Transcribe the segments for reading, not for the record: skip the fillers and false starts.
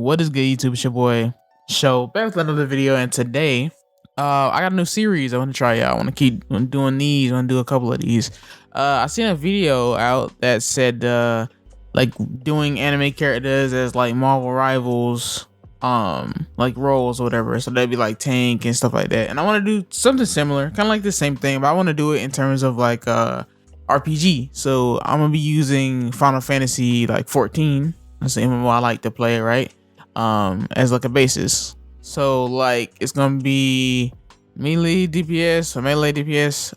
What is good, YouTube? It's your boy Show back with another video, and today I got a new series I want to try out. I want to keep doing these. I want to do a couple of these. I seen a video out that said like doing anime characters as like Marvel rivals, like roles or whatever. So that'd be like tank and stuff like that. And I want to do something similar, kind of like the same thing, but I want to do it in terms of like RPG. So I'm gonna be using Final Fantasy like 14. That's the MMO I like to play, right? As like a basis. So like it's gonna be melee DPS or melee DPS,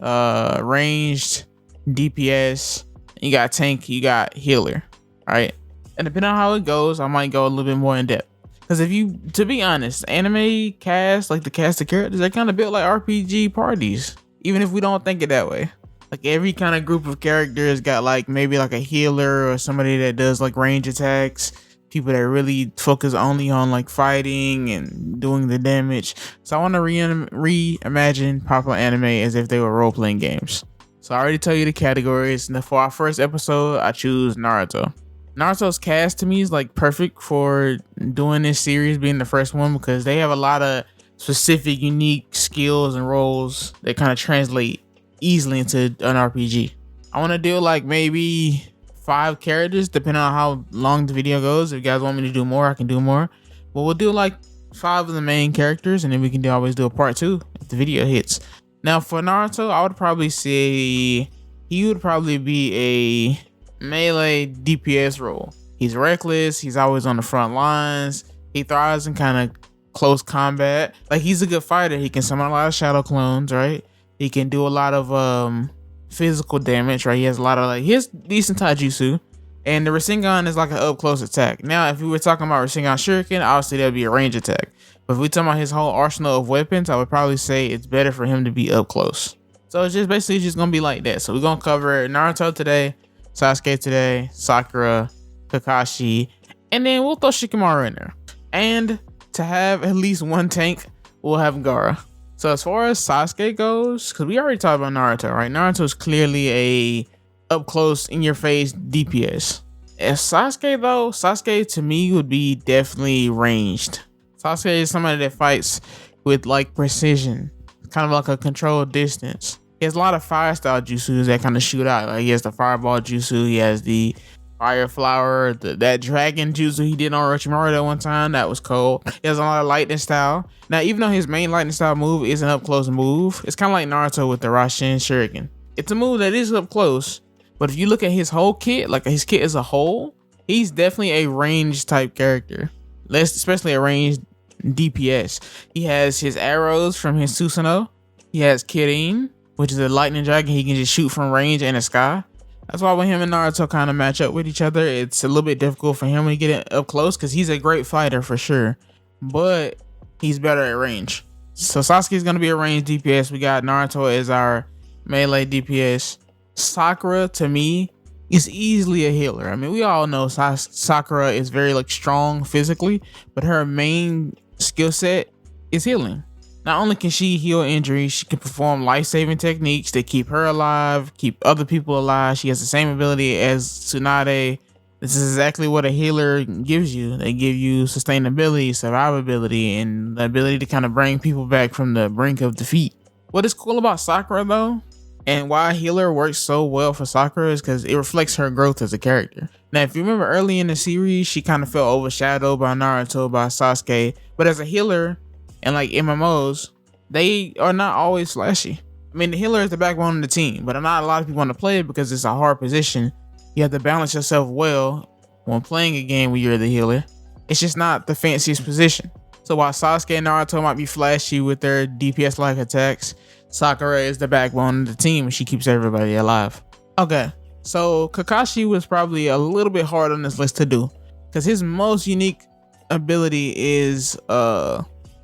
ranged DPS. You got tank, you got healer, right? And depending on how it goes, I might go a little bit more in depth. Because if you, to be honest, anime cast, like the cast of characters, they kind of built like RPG parties, even if we don't think it that way. Like every kind of group of characters got like maybe like a healer or somebody that does like range attacks, people that really focus only on like fighting and doing the damage. So I want to reimagine popular anime as if they were role-playing games. So I already tell you the categories. And for our first episode, I choose Naruto. Naruto's cast to me is like perfect for doing this series, being the first one, because they have a lot of specific, unique skills and roles that kind of translate easily into an RPG. I want to do like maybe 5 characters, depending on how long the video goes. If you guys want me to do more, I can do more. But we'll do like 5 of the main characters, and then we can always do a part 2 if the video hits. Now for Naruto, I would probably say he would probably be a melee DPS role. He's reckless. He's always on the front lines. He thrives in kind of close combat. Like he's a good fighter. He can summon a lot of shadow clones, right? He can do a lot of physical damage, right? He has a lot of like, he has decent taijutsu, and the Rasengan is like an up close attack. Now, if we were talking about Rasengan Shuriken, obviously that'd be a range attack. But if we talking about his whole arsenal of weapons, I would probably say it's better for him to be up close. So it's just basically just gonna be like that. So we're gonna cover Naruto today, Sasuke today, Sakura, Kakashi, and then we'll throw Shikamaru in there. And to have at least one tank, we'll have Gaara. So as far as Sasuke goes, because we already talked about Naruto, right? Naruto is clearly a up close, in your face DPS. As Sasuke though, Sasuke to me would be definitely ranged. Sasuke is somebody that fights with like precision, kind of like a controlled distance. He has a lot of fire style jutsus that kind of shoot out. Like he has the fireball jutsu, he has the fire flower, that dragon jutsu he did on Orochimaru that one time, that was cold. He has a lot of lightning style. Now, even though his main lightning style move is an up close move, it's kind of like Naruto with the Rasen Shuriken. It's a move that is up close, but if you look at his whole kit, like his kit as a whole, he's definitely a ranged type character. Especially a ranged DPS. He has his arrows from his Susanoo. He has Kirin, which is a lightning dragon he can just shoot from range in the sky. That's why when him and Naruto kind of match up with each other, it's a little bit difficult for him to get it up close, because he's a great fighter for sure, but he's better at range. So Sasuke's going to be a range DPS. We got Naruto as our melee DPS. Sakura, to me, is easily a healer. I mean, we all know Sakura is very like strong physically, but her main skill set is healing. Not only can she heal injuries, she can perform life-saving techniques that keep her alive, keep other people alive. She has the same ability as Tsunade. This is exactly what a healer gives you. They give you sustainability, survivability, and the ability to kind of bring people back from the brink of defeat. What is cool about Sakura though, and why a healer works so well for Sakura, is because it reflects her growth as a character. Now, if you remember early in the series, she kind of felt overshadowed by Naruto, by Sasuke, but as a healer, and like MMOs, they are not always flashy. I mean, the healer is the backbone of the team, but not a lot of people want to play it because it's a hard position. You have to balance yourself well when playing a game where you're the healer. It's just not the fanciest position. So while Sasuke and Naruto might be flashy with their DPS-like attacks, Sakura is the backbone of the team and she keeps everybody alive. Okay, so Kakashi was probably a little bit hard on this list to do, because his most unique ability is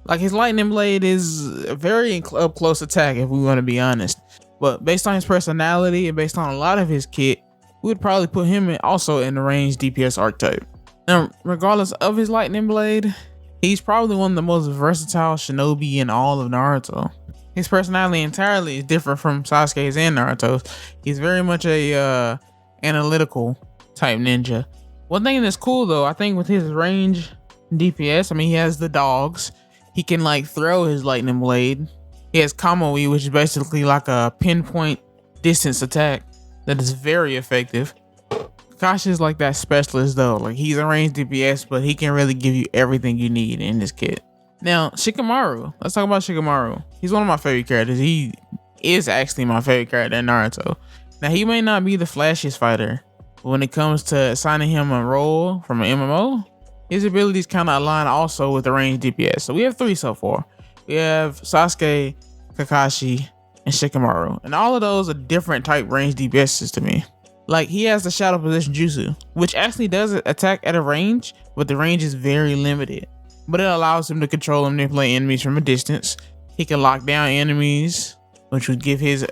like his lightning blade is a very up close attack, if we want to be honest. But based on his personality and based on a lot of his kit, we would probably put him also in the ranged DPS archetype. Now, regardless of his lightning blade, he's probably one of the most versatile shinobi in all of Naruto. His personality entirely is different from Sasuke's and Naruto's. He's very much a analytical type ninja. One thing that's cool though, I think with his range DPS. I mean, he has the dogs. He can like throw his lightning blade. He has Kamui, which is basically like a pinpoint distance attack that is very effective. Kakashi is like that specialist though. Like he's a ranged DPS, but he can really give you everything you need in this kit. Now, Shikamaru. Let's talk about Shikamaru. He's one of my favorite characters. He is actually my favorite character in Naruto. Now, he may not be the flashiest fighter, but when it comes to assigning him a role from an MMO, his abilities kind of align also with the ranged DPS. So we have 3 so far. We have Sasuke, Kakashi, and Shikamaru. And all of those are different type ranged DPSs to me. Like, he has the shadow position jutsu, which actually does attack at a range, but the range is very limited. But it allows him to control and manipulate enemies from a distance. He can lock down enemies, which would give his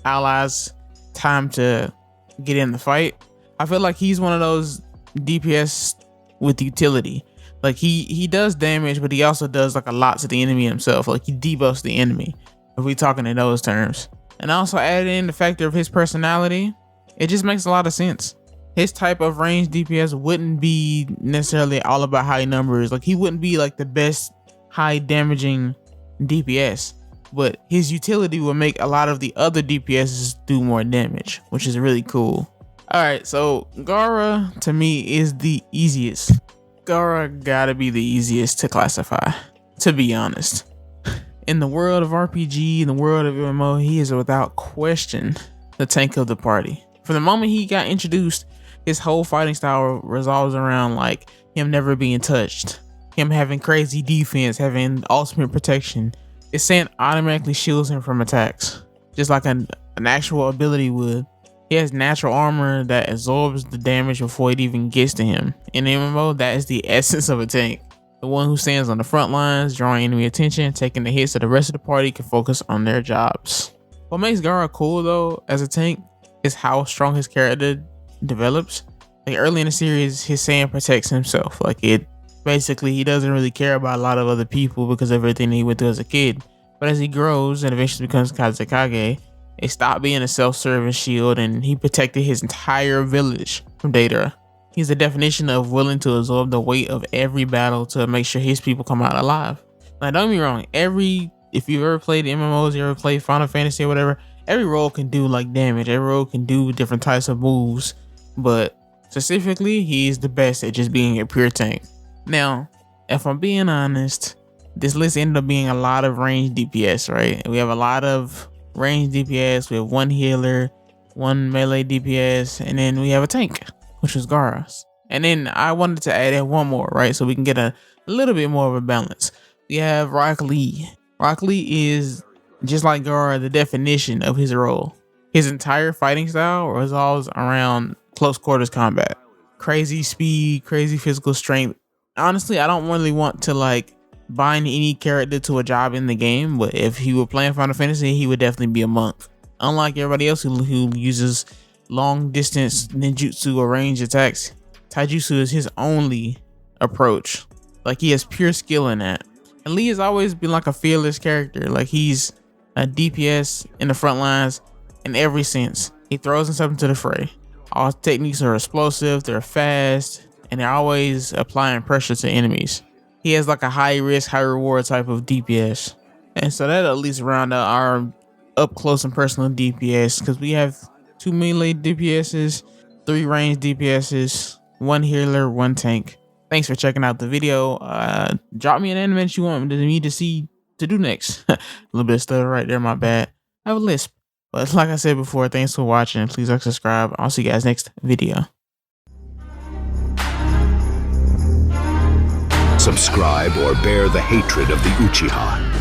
allies time to get in the fight. I feel like he's one of those DPS with utility. Like he does damage, but he also does like a lot to the enemy himself. Like he debuffs the enemy, if we talking in those terms. And also added in the factor of his personality, it just makes a lot of sense. His type of ranged DPS wouldn't be necessarily all about high numbers. Like he wouldn't be like the best high damaging DPS, but his utility will make a lot of the other DPSs do more damage, which is really cool. All right, so Gaara to me is the easiest. Gaara gotta be the easiest to classify, to be honest. In the world of RPG, in the world of MMO, he is without question the tank of the party. From the moment he got introduced, his whole fighting style revolves around like him never being touched, him having crazy defense, having ultimate protection. His sand automatically shields him from attacks, just like an actual ability would. He has natural armor that absorbs the damage before it even gets to him. In MMO, that is the essence of a tank. The one who stands on the front lines, drawing enemy attention, taking the hits so the rest of the party can focus on their jobs. What makes Gaara cool though as a tank is how strong his character develops. Like early in the series, his sand protects himself. Like it basically, he doesn't really care about a lot of other people because of everything he went through as a kid. But as he grows and eventually becomes Kazekage, it stopped being a self-serving shield and he protected his entire village from Deidara. He's the definition of willing to absorb the weight of every battle to make sure his people come out alive. Now don't get me wrong, if you've ever played MMOs, you ever played Final Fantasy or whatever, every role can do like damage, every role can do different types of moves, but specifically, he's the best at just being a pure tank. Now, if I'm being honest, this list ended up being a lot of ranged DPS, right? We have a lot of ranged DPS, we have 1 healer, 1 melee DPS, and then we have a tank, which was Gaara's. And then I wanted to add in 1 more, right? So we can get a little bit more of a balance. We have Rock Lee. Rock Lee is just like Gaara, the definition of his role. His entire fighting style revolves around close quarters combat. Crazy speed, crazy physical strength. Honestly, I don't really want to like bind any character to a job in the game, but if he were playing Final Fantasy, he would definitely be a monk. Unlike everybody else who uses long distance ninjutsu or range attacks, taijutsu is his only approach. Like he has pure skill in that. And Lee has always been like a fearless character. Like he's a DPS in the front lines in every sense. He throws himself into the fray. All techniques are explosive, they're fast, and they're always applying pressure to enemies. He has like a high risk, high reward type of DPS. And so that at least round out our up close and personal DPS, because we have 2 melee DPSs, 3 ranged DPSs, 1 healer, 1 tank. Thanks for checking out the video. Drop me an anime that you want me to see to do next. A little bit of stutter right there, my bad. I have a lisp. But like I said before, thanks for watching. Please like, subscribe. I'll see you guys next video. Subscribe or bear the hatred of the Uchiha.